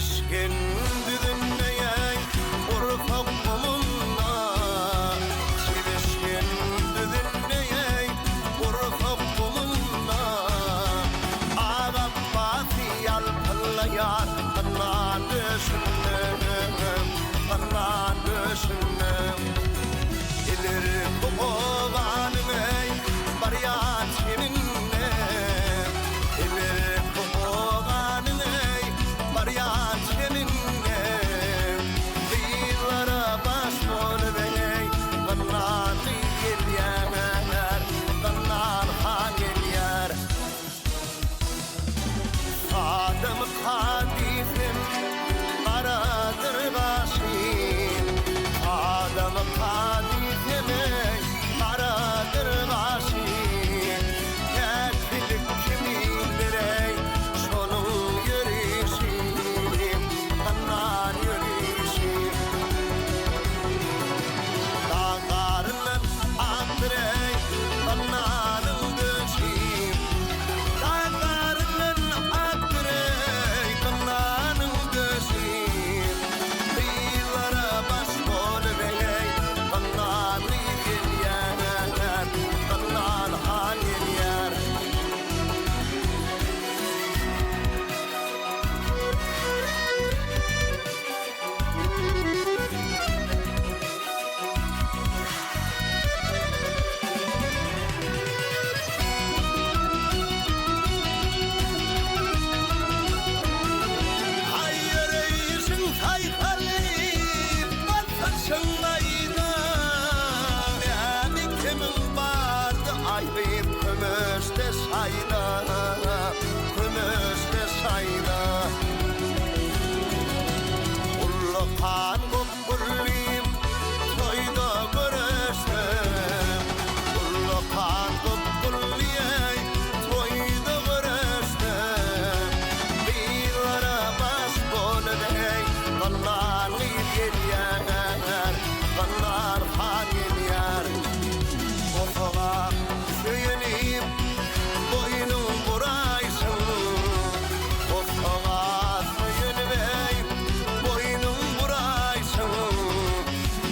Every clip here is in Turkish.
Sevişken düdünleyey urfak kumunda, sevişken düdünleyey urfak kumunda. Ağab batiyal pallayar kannan düşünüm, kannan düşünüm. İleri kovan ey bariyat seninle, ileri kovan ey bariyat seninle. Dillere baş bol bey kannan gelyer, kannan han gelyer. Sadım kadifim karadır başım, Sadım kadifim karadır başım. Kefillik kimindir ey şonun yürüyüşüm, kannan yürüyüşüm. Dağlarının aktır ey kannanın döşüm, dağlarının aktır ey kannanın döşüm. Dillere baş bol bey kannan gelyer, kannan han gelyer. Hayır eysin saykalıyım batsarsın ayda. Yani kimin vardı ayrıyıp kömüste sayda, kömüste sayda. Ullu kan kubbuliyim toyda görürsem, ullu kan kubbuliyey toyda görürsem. Dillere baş bol bey kannan gelyer, kannan han gelyer. Ofağa söylenip boynun buraysın, ofağa söylenip boynun buraysın.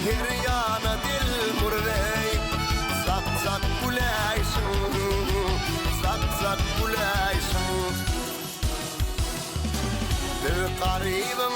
Her yana dil vurreyip zak zak güleysın, zak zak güleysın. Bir garibim